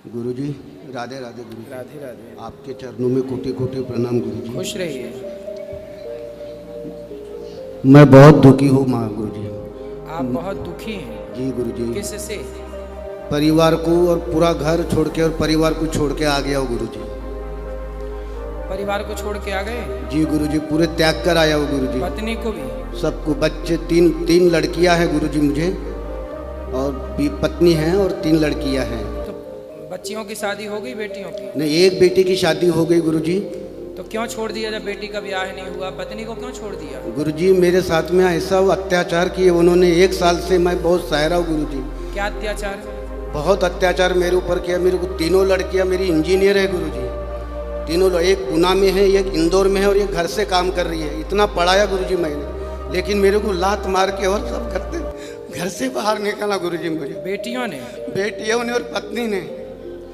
गुरुजी राधे राधे गुरुजी। राधे राधे। आपके चरणों में कोटि कोटि प्रणाम गुरुजी। खुश रहिए। मैं बहुत दुखी हूँ माँ गुरुजी। आप बहुत दुखी हैं? जी गुरुजी। किससे? परिवार को और पूरा घर छोड़ के और परिवार को छोड़ के आ गया हूँ गुरुजी। परिवार को छोड़ के आ गए? जी गुरुजी, पूरे त्याग कर आया हूँ गुरुजी। पत्नी को भी? सबको, बच्चे तीन लड़कियां हैं गुरुजी मुझे, और पत्नी है और 3 लड़कियां हैं। तो बच्चियों की शादी हो गई, बेटियों की? नहीं, एक बेटी की शादी हो गई गुरुजी। तो क्यों छोड़ दिया? जब बेटी का ब्याह नहीं हुआ, पत्नी को क्यों छोड़ दिया? गुरुजी मेरे साथ में ऐसा अत्याचार किए उन्होंने, 1 साल से मैं बहुत सह रहा हूँ गुरुजी। क्या अत्याचार? बहुत अत्याचार मेरे ऊपर किया। मेरे को 3 लड़कियां मेरी इंजीनियर है गुरुजी। 3 एक पूना में है, एक इंदौर में है और एक घर से काम कर रही है। इतना पढ़ाया गुरुजी मैंने, लेकिन मेरे को लात मार के और सब करते घर से बाहर निकाला गुरुजी मुझे। बेटियों ने? बेटियों ने और पत्नी ने।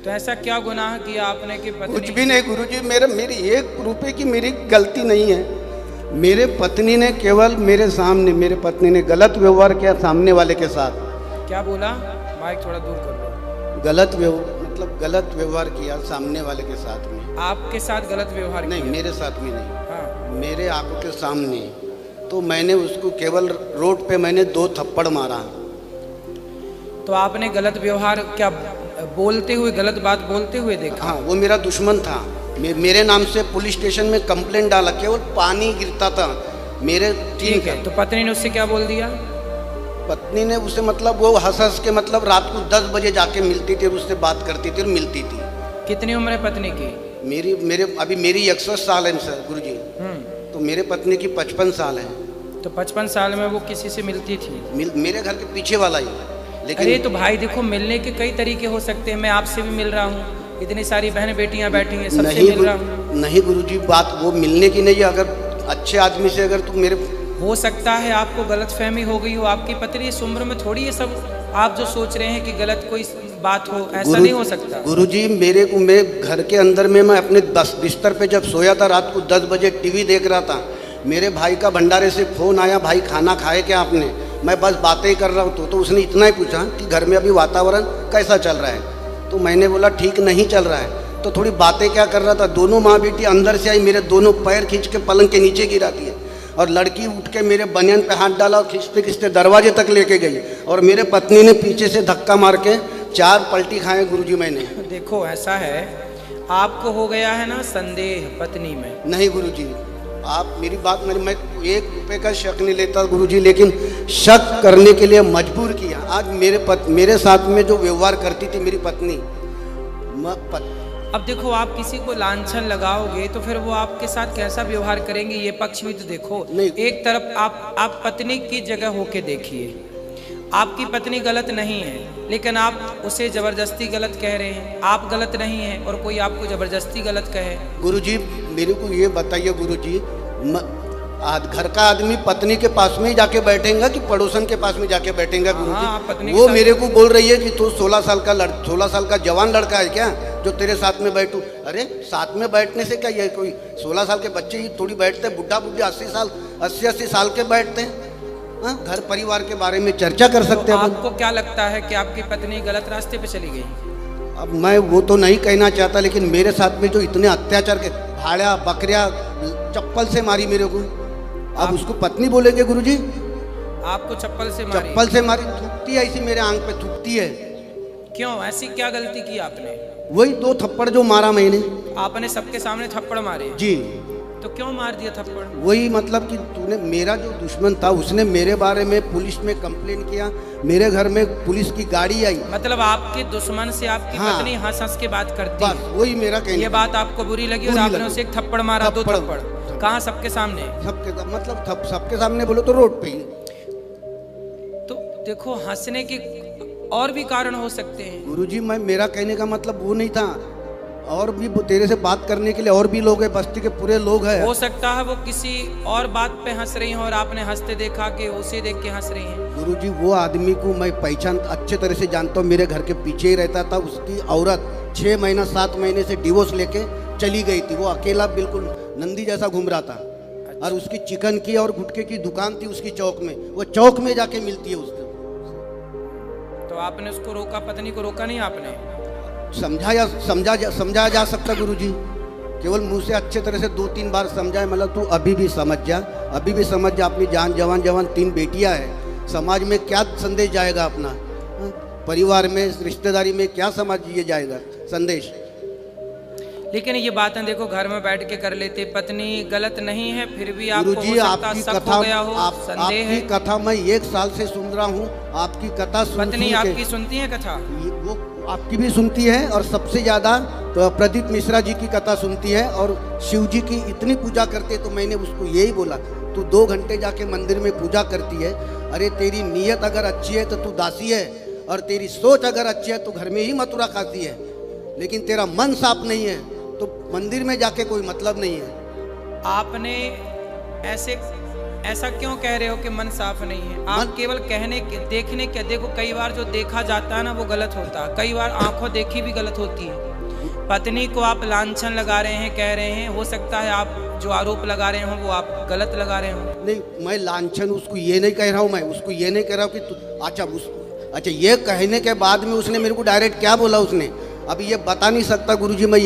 तो ऐसा क्या गुनाह किया आपने कि पत्नी? कुछ भी नहीं गुरुजी, मेरी 1 रुपए की मेरी गलती नहीं है। मेरे पत्नी ने केवल मेरे सामने, मेरे पत्नी ने गलत व्यवहार किया सामने वाले के साथ। क्या बोला? माइक थोड़ा दूर कर लो। गलत व्यवहार किया सामने वाले के साथ में। आपके साथ गलत व्यवहार? नहीं, मेरे साथ में नहीं। हाँ। मेरे आंखों के सामने। तो मैंने उसको केवल रोड पे मैंने 2 थप्पड़ मारा। तो आपने गलत व्यवहार क्या बोलते हुए, गलत बात बोलते हुए देखा? हाँ, वो मेरा दुश्मन था। मेरे नाम से पुलिस स्टेशन में कंप्लेंट डाला, केवल पानी गिरता था मेरे। ठीक है, तो पत्नी ने उससे क्या बोल दिया? पत्नी ने उसे मतलब वो हंस के मतलब रात को 10 बजे जाके मिलती थी और उससे बात करती थी और मिलती थी। कितनी उम्र है पत्नी की? मेरी 61 साल है सर गुरुजी। तो मेरे पत्नी की 55 साल है। तो 55 साल में वो किसी से मिलती थी? मेरे घर के पीछे वाला ही। लेकिन अरे तो भाई देखो, मिलने के कई तरीके हो सकते हैं। मैं आपसे भी मिल रहा हूँ, इतनी सारी बहन बेटियां बैठी हैं, सबसे मिल रहा हूँ। नहीं गुरुजी, बात वो मिलने की नहीं है। अगर अच्छे आदमी से अगर तुम मेरे, हो सकता है आपको गलतफहमी हो गई हो। आपकी पत्नी इस उम्र में थोड़ी ये सब आप जो सोच रहे हैं कि गलत कोई बात हो, ऐसा नहीं हो सकता। गुरुजी मैं घर के अंदर में मैं अपने बिस्तर पे जब सोया था, रात को 10 बजे टीवी देख रहा था। मेरे भाई का भंडारे से फोन आया, भाई खाना खाए क्या आपने? मैं बस बातें ही कर रहा हूँ। तो उसने इतना ही पूछा कि घर में अभी वातावरण कैसा चल रहा है? तो मैंने बोला ठीक नहीं चल रहा है। तो थोड़ी बातें क्या कर रहा था, दोनों माँ बेटी अंदर से आई, मेरे दोनों पैर खींच के पलंग के नीचे गिरा दिए। और लड़की उठ के मेरे बनियान पे हाथ डाला और खींचते खींचते दरवाजे तक लेके गई। और मेरे पत्नी ने पीछे से धक्का मार के 4 पलटी खाए गुरुजी मैंने। देखो ऐसा है, आपको हो गया है ना संदेह पत्नी में? नहीं गुरुजी, आप मेरी बात, मैं 1 रुपए का शक नहीं लेता गुरुजी, लेकिन शक करने के लिए मजबूर किया। आज मेरे साथ में जो व्यवहार करती थी मेरी पत्नी, अब देखो, आप किसी को लांछन लगाओगे तो फिर वो आपके साथ कैसा व्यवहार करेंगे, ये पक्ष भी तो देखो। एक तरफ आप पत्नी की जगह होके देखिए। आपकी पत्नी गलत नहीं है, लेकिन आप उसे जबरदस्ती गलत कह रहे हैं। आप गलत नहीं हैं और कोई आपको जबरदस्ती गलत कहे। गुरुजी मेरे को ये बताइए गुरुजी, घर का आदमी पत्नी के पास में ही जाके बैठेगा कि पड़ोसन के पास में जाके बैठेगा गुरुजी? वो मेरे को बोल रही है कि तू 16 साल का जवान लड़का है क्या जो तेरे साथ में बैठूं? अरे साथ में बैठने से क्या, ये कोई 16 साल के बच्चे ही थोड़ी बैठते हैं। बुढ़ा 80 साल के बैठते हैं। घर परिवार के बारे में चर्चा कर सकते हैं। आपको क्या लगता है कि आपकी पत्नी गलत रास्ते पे चली गई? अब मैं वो तो नहीं कहना चाहता, लेकिन मेरे साथ में जो इतने अत्याचार के, भाड़ा बकरिया चप्पल से मारी मेरे को, अब उसको पत्नी बोलेंगे गुरुजी? आपको चप्पल से मारी? चप्पल से मारी, थूकती है ऐसी मेरे आंख पे थूकती है। क्यों, ऐसी क्या गलती की आपने? वही 2 थप्पड़ जो मारा मैंने। आपने सबके सामने थप्पड़ मारे? जी। तो क्यों मार दिया थप्पड़? वही मतलब कि तूने, मेरा जो दुश्मन था उसने मेरे बारे में पुलिस में कंप्लेन किया। मेरे घर में पुलिस की गाड़ी आई। मतलब आपके दुश्मन से आपकी पत्नी हंस हंस के बात करती है? वही मेरा कहना। ये बात आपको बुरी लगी और आपने उसे 1 थप्पड़ मारा? 2 थप्पड़? कहाँ? सबके सामने? सबके सामने बोलो तो रोड पे ही। तो देखो, हंसने के और भी कारण हो सकते हैं गुरुजी। मेरा कहने का मतलब वो नहीं था, और भी तेरे से बात करने के लिए और भी लोग हैं, बस्ती के पूरे लोग हैं। हो सकता है वो किसी और बात पे हंस रही हैं और आपने हंसते देखा कि उसे देख के हंस रही हैं। गुरुजी वो आदमी को मैं पहचान अच्छे तरह से जानता हूँ। मेरे घर के पीछे ही रहता था। उसकी औरत 6 महीना 7 महीने से डिवोर्स लेके चली गई थी। वो अकेला बिल्कुल नंदी जैसा घूम रहा था। अच्छा। और उसकी चिकन की और गुटखे की दुकान थी उसकी चौक में। वो चौक में जाके मिलती है उसको। तो आपने उसको रोका, पत्नी को रोका नहीं आपने? समझाया जा सकता गुरुजी? केवल मुंह से अच्छे तरह से 2-3 बार समझाए, मतलब तू अभी भी समझ जा, अभी भी समझ जा। अपनी जान जवान 3 बेटियां हैं, समाज में क्या संदेश जाएगा अपना? परिवार में, रिश्तेदारी में क्या समाज ये जाएगा संदेश? लेकिन ये बातें देखो घर में बैठ के कर लेते, पत्नी गलत नहीं है, फिर भी आपको गुरुजी हो सकता आपकी शक कथा, हो गया हो, संदेह है। आपकी कथा मैं 1 साल से सुन रहा हूँ, आपकी कथा पत्नी आपकी सुनती है कथा? वो आपकी भी सुनती है, और सबसे ज़्यादा तो प्रदीप मिश्रा जी की कथा सुनती है, और शिव जी की इतनी पूजा करते। तो मैंने उसको यही बोला, तू 2 घंटे जाके मंदिर में पूजा करती है, अरे तेरी नीयत अगर अच्छी है तो तू दासी है, और तेरी सोच अगर अच्छी है तो घर में ही मथुरा खाती है, लेकिन तेरा मन साफ नहीं है तो मंदिर में जाके कोई मतलब नहीं है। आपने ऐसा क्यों कह रहे हो कि मन साफ नहीं है? आप केवल कहने के, देखने के, देखो कई बार जो देखा जाता है ना वो गलत होता है, कई बार आंखों देखी भी गलत होती है। पत्नी को आप लांछन लगा रहे हैं, कह रहे हैं, हो सकता है आप जो आरोप लगा रहे हो वो आप गलत लगा रहे हो। नहीं, मैं लांछन उसको ये नहीं कह रहा हूँ, मैं उसको ये नहीं कह रहा हूँ कि अच्छा ये कहने के बाद में उसने मेरे को डायरेक्ट क्या बोला उसने, अभी ये बता नहीं सकता गुरुजी। मैं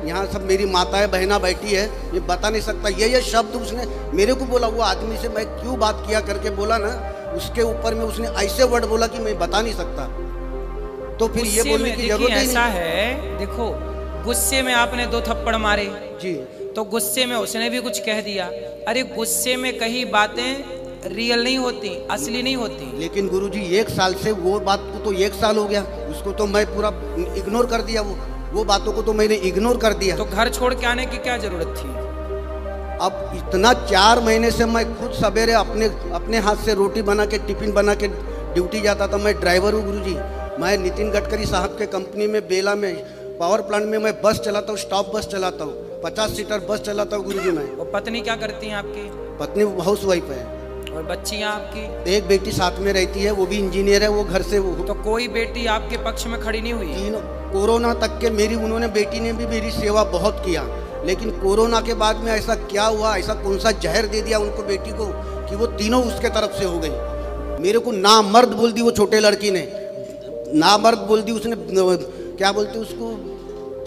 यहाँ सब मेरी माताएं बहना बैठी है, ये बता नहीं सकता ये शब्द उसने मेरे को बोला। वो आदमी से मैं क्यों बात किया करके बोला ना, उसके ऊपर में उसने ऐसे वर्ड बोला कि मैं बता नहीं सकता। तो फिर ये बोलने की जरूरत ही नहीं। ऐसा है, देखो गुस्से में आपने 2 थप्पड़ मारे जी, तो गुस्से में उसने भी कुछ कह दिया। अरे गुस्से में कई बातें रियल नहीं होती, असली नहीं होती। लेकिन गुरुजी 1 साल से वो बात को तो 1 साल हो गया, उसको तो मैं पूरा इग्नोर कर दिया, वो बातों को तो मैंने इग्नोर कर दिया। तो घर छोड़ के आने की क्या जरूरत थी? अब इतना 4 महीने से मैं खुद सवेरे अपने हाथ से रोटी बना के, टिफिन बना के ड्यूटी जाता था। मैं ड्राइवर हूँ गुरुजी, मैं नितिन गडकरी साहब के कंपनी में बेला में पावर प्लांट में मैं बस चलाता हूँ, स्टॉप बस चलाता हूँ, 50 सीटर बस चलाता हूँ गुरुजी मैं। वो पत्नी क्या करती हैं आपकी? पत्नी हाउस वाइफ है। और बच्चियां आपकी? एक बेटी साथ में रहती है, वो भी इंजीनियर है, वो घर से वो। तो कोई बेटी आपके पक्ष में खड़ी नहीं हुई? कोरोना तक के उन्होंने बेटी ने भी मेरी सेवा बहुत किया, लेकिन कोरोना के बाद में ऐसा क्या हुआ, ऐसा कौन सा जहर दे दिया उनको बेटी को कि वो तीनों उसके तरफ से हो गई। मेरे को ना मर्द बोल दी वो छोटे लड़की ने, ना मर्द बोल दी उसने, क्या बोलते उसको,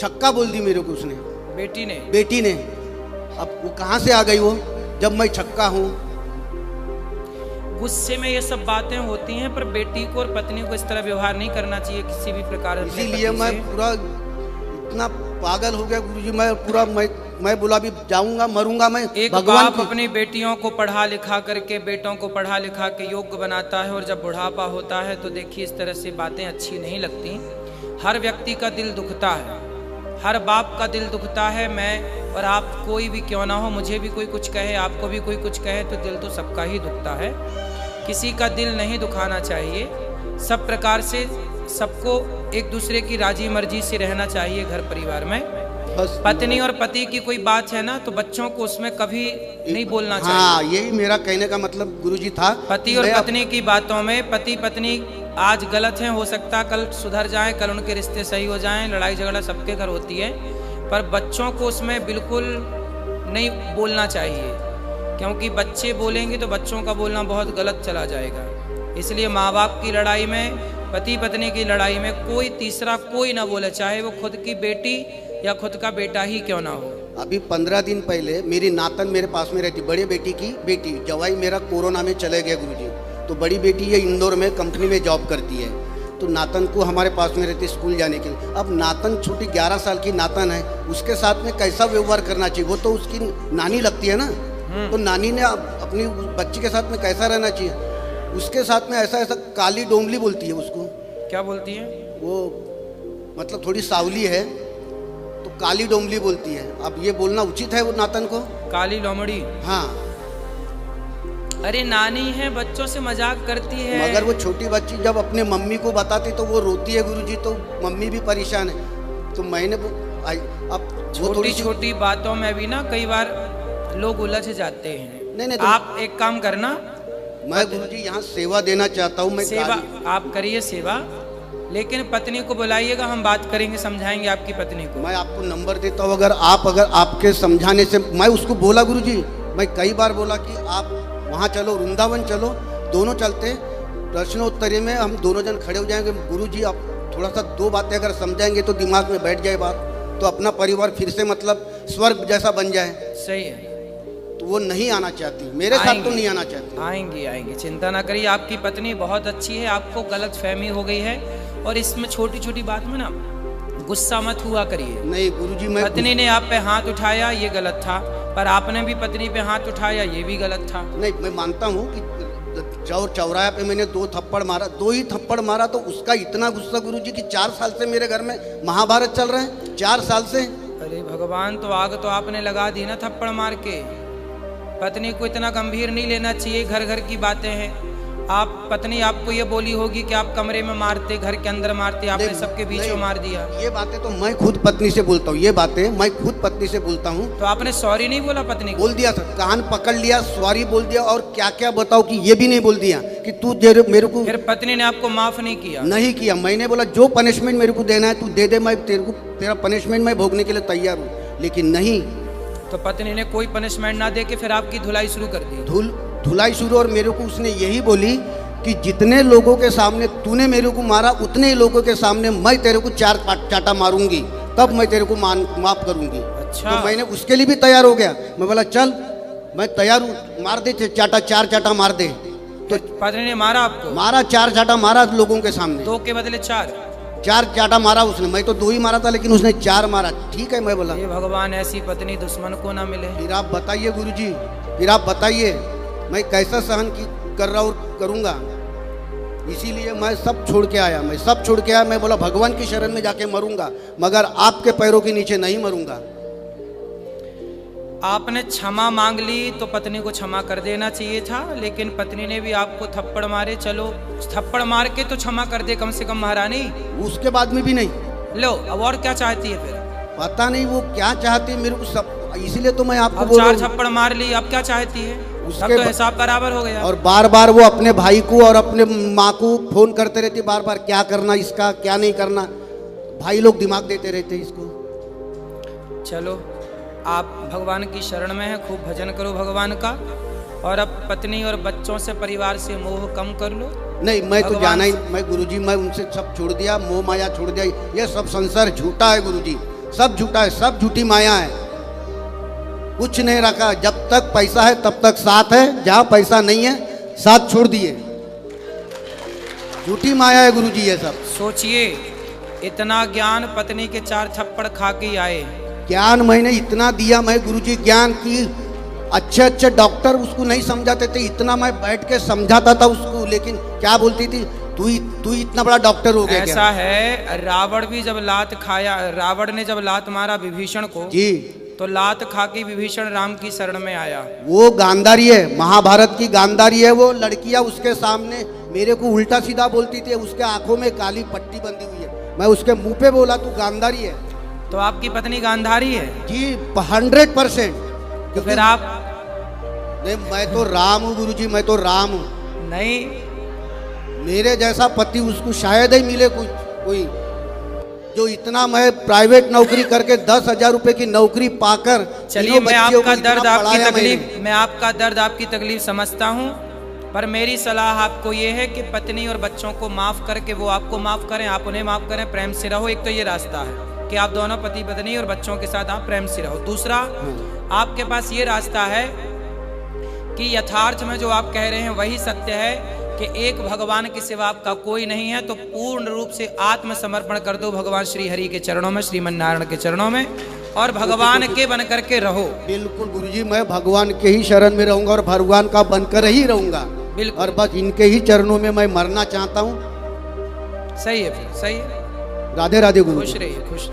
छक्का बोल दी मेरे को उसने, बेटी ने। अब वो कहाँ से आ गई वो, जब मैं छक्का हूँ। गुस्से में ये सब बातें होती हैं, पर बेटी को और पत्नी को इस तरह व्यवहार नहीं करना चाहिए किसी भी प्रकार से। इसीलिए मैं पूरा इतना पागल हो गया गुरुजी, मैं पूरा मैं बोला भी जाऊंगा, मरूंगा मैं। एक बाप अपनी बेटियों को पढ़ा लिखा करके, बेटों को पढ़ा लिखा के योग्य बनाता है, और जब बुढ़ापा होता है तो देखिए इस तरह से बातें अच्छी नहीं लगती। हर व्यक्ति का दिल दुखता है, हर बाप का दिल दुखता है। मैं और आप कोई भी क्यों ना हो, मुझे भी कोई कुछ कहे, आपको भी कोई कुछ कहे, तो दिल तो सबका ही दुखता है। किसी का दिल नहीं दुखाना चाहिए। सब प्रकार से सबको एक दूसरे की राजी मर्जी से रहना चाहिए घर परिवार में। बस पत्नी और पति की कोई बात है ना, तो बच्चों को उसमें कभी नहीं बोलना चाहिए। हाँ, यही मेरा कहने का मतलब गुरुजी था। पति और पत्नी की बातों में, पति पत्नी आज गलत हैं, हो सकता कल सुधर जाएं, कल उनके रिश्ते सही हो जाएं। लड़ाई झगड़ा सबके घर होती है, पर बच्चों को उसमें बिल्कुल नहीं बोलना चाहिए, क्योंकि बच्चे बोलेंगे तो बच्चों का बोलना बहुत गलत चला जाएगा। इसलिए माँ बाप की लड़ाई में, पति पत्नी की लड़ाई में कोई तीसरा कोई ना बोले, चाहे वो खुद की बेटी या खुद का बेटा ही क्यों ना हो। अभी 15 दिन पहले मेरी नातन मेरे पास में रहती, बड़ी बेटी की बेटी, जवाई मेरा कोरोना में चले गया गुरुजी, तो बड़ी बेटी ये इंदौर में कंपनी में जॉब करती है, तो नातन को हमारे पास में रहती स्कूल जाने के लिए। अब नातन छोटी 11 साल की नातन है, उसके साथ में कैसा व्यवहार करना चाहिए, वो तो उसकी नानी लगती है ना, तो नानी ने अपनी बच्ची के साथ में कैसा रहना चाहिए। उसके साथ में ऐसा काली डोमली बोलती है उसको। क्या बोलती है वो? मतलब थोड़ी सावली है तो काली डोमली बोलती है। अब ये बोलना उचित है वो नातन को? काली लोमड़ी? हाँ। अरे नानी है, बच्चों से मजाक करती है। मगर वो छोटी बच्ची जब अपने मम्मी को बताती तो वो रोती है गुरुजी, तो मम्मी भी परेशान है। तो मैंने अब छोटी छोटी बातों में भी ना कई बार लोग उलझ जाते हैं। नहीं, आप एक काम करना, मैं गुरुजी यहाँ सेवा देना चाहता हूँ। मैं सेवा आप करिए सेवा, लेकिन पत्नी को बुलाइएगा, हम बात करेंगे, समझाएंगे आपकी पत्नी को। मैं आपको नंबर देता हूँ, अगर आपके समझाने से, मैं उसको बोला गुरुजी, मैं कई बार बोला कि आप वहाँ चलो, वृंदावन चलो, दोनों चलते, प्रश्नोत्तरी में हम दोनों जन खड़े हो जाएंगे। गुरुजी आप थोड़ा सा दो बातें अगर समझाएंगे तो दिमाग में बैठ जाए बात, तो अपना परिवार फिर से मतलब स्वर्ग जैसा बन जाए। सही है। तो वो नहीं आना चाहती, मेरे साथ तो नहीं आना चाहती। आएंगी आएंगी, चिंता ना करिए। आपकी पत्नी बहुत अच्छी है, आपको गलत फहमी हो गई है, और इसमें छोटी छोटी बात में ना गुस्सा मत हुआ करिए। नहीं गुरुजी, मैं पत्नी ने आप पे हाथ उठाया ये गलत था, पर आपने भी पत्नी पे हाथ उठाया ये भी गलत था। नहीं, मैं मानता हूँ कि चौराहे पे मैंने 2 थप्पड़ मारा, 2 ही थप्पड़ मारा, तो उसका इतना गुस्सा गुरुजी कि 4 साल से मेरे घर में महाभारत चल रहा है, 4 साल से। अरे भगवान, तो आग तो आपने लगा दी ना थप्पड़ मार के। पत्नी को इतना गंभीर नहीं लेना चाहिए, घर घर की बातें हैं। आप पत्नी आपको ये बोली होगी कि आप कमरे में मारते, घर के अंदर मारते, आपने सबके बीच में मार दिया। ये बातें तो मैं खुद पत्नी से बोलता हूँ, ये बातें मैं खुद पत्नी से बोलता हूँ। तो आपने सॉरी नहीं बोला पत्नी को? बोल दिया था, कान पकड़ लिया, सॉरी बोल दिया, और क्या क्या बताओ कि ये भी नहीं बोल दिया कि तू दे मेरे को। फिर पत्नी ने आपको माफ नहीं किया? नहीं किया। मैंने बोला जो पनिशमेंट मेरे को देना है तू दे दे, मैं तेरा पनिशमेंट मैं भोगने के लिए तैयार हूँ, लेकिन नहीं। तो पत्नी ने कोई पनिशमेंट ना दे के फिर आपकी धुलाई शुरू कर दी? धुलाई शुरू। और मेरे को उसने यही बोली कि जितने लोगों के सामने तूने मेरे को मारा, उतने ही लोगों के सामने मैं तेरे को 4 चाटा मारूंगी, तब मैं तेरे को माफ करूंगी। अच्छा। तो मैंने उसके लिए भी तैयार हो गया। मैं बोला चल मैं तैयार हूँ, मार दे चाटा, 4 चाटा मार दे। तो पत्नी ने मारा आपको? मारा, 4 चाटा मारा लोगों के सामने। 2 के बदले 4 चाटा मारा उसने। मैं तो 2 ही मारा था, लेकिन उसने 4 मारा। ठीक है, मैं बोला ये भगवान ऐसी पत्नी दुश्मन को ना मिले। फिर आप बताइए गुरुजी, फिर आप बताइए मैं कैसा सहन कर रहा और करूँगा। इसीलिए मैं सब छोड़ के आया, मैं सब छोड़ के आया। मैं बोला भगवान की शरण में जाके मरूंगा, मगर आपके पैरों के नीचे नहीं मरूंगा। आपने क्षमा मांग ली तो पत्नी को क्षमा कर देना चाहिए था, लेकिन पत्नी ने भी आपको थप्पड़ मारे। चलो थप्पड़ मार के तो क्षमा कर दे कम से कम महारानी। उसके बाद में भी नहीं। लो, अब और क्या चाहती है फिर? पता नहीं वो क्या चाहती है मेरे को सब, इसीलिए तो मैं आपको अब बोल रहा 4 थप्पड़ मार ली, अब क्या चाहती है? उसके अब तो हिसाब बराबर हो गया। और बार बार वो अपने भाई को और अपने माँ को फोन करते रहती, बार बार क्या करना इसका, क्या नहीं करना। भाई लोग दिमाग देते रहते इसको। चलो आप भगवान की शरण में हैं, खूब भजन करो भगवान का, और अब पत्नी और बच्चों से, परिवार से मोह कम कर लो। नहीं, मैं तो जाना ही, मैं गुरुजी मैं उनसे सब छोड़ दिया, मोह माया छोड़ दिया। ये सब संसार झूठा है गुरुजी, सब झूठा है, सब झूठी माया है, कुछ नहीं रखा। जब तक पैसा है तब तक साथ है, जहाँ पैसा नहीं है साथ छोड़ दिए। झूठी माया है गुरुजी ये सब। सोचिए, इतना ज्ञान पत्नी के 4 थप्पड़ खा के आए। ज्ञान मैंने इतना दिया, मैं गुरुजी ज्ञान की अच्छे अच्छे डॉक्टर उसको नहीं समझाते थे, इतना मैं बैठ के समझाता था उसको, लेकिन क्या बोलती थी, तू इतना बड़ा डॉक्टर हो गया। ऐसा है, रावण भी जब लात खाया, रावण ने जब लात मारा विभीषण को जी, तो लात खा के विभीषण राम की शरण में आया। वो गांधारी है, महाभारत की गांधारी है। वो लड़कियां उसके सामने मेरे को उल्टा सीधा बोलती थी, उसके आंखों में काली पट्टी बंधी हुई है। मैं उसके मुंह पे बोला तू गांधारी है। तो आपकी पत्नी गांधारी है? जी 100%। तो फिर आप? नहीं, मैं तो राम हूँ गुरुजी, मैं तो राम हूँ। नहीं, मेरे जैसा पति उसको शायद ही मिले कोई जो इतना, मैं प्राइवेट नौकरी करके 10,000 रुपए की नौकरी पाकर। चलिए, मैं आपका दर्द, आपकी तकलीफ, मैं आपका दर्द, आपकी तकलीफ समझता हूँ, पर मेरी सलाह आपको ये है कि पत्नी और बच्चों को माफ करके वो आपको माफ करें, आप उन्हें माफ करें, प्रेम से रहो। एक तो ये रास्ता है कि आप दोनों पति पत्नी और बच्चों के साथ आप प्रेम से रहो। दूसरा, आपके पास ये रास्ता है कि यथार्थ में जो आप कह रहे हैं वही सत्य है कि एक भगवान के सिवा आपका कोई नहीं है, तो पूर्ण रूप से आत्मसमर्पण कर दो भगवान श्री हरि के चरणों में, श्रीमन नारायण के चरणों में, और भगवान के बन करके रहो। बिल्कुल गुरुजी, मैं भगवान के ही शरण में रहूंगा और भगवान का बनकर ही रहूंगा। बिल्कुल, और बस इनके ही चरणों में मैं मरना चाहता हूँ। सही है, फिर सही है। राधे राधे गुरु। खुश रहिए, खुश रहिए।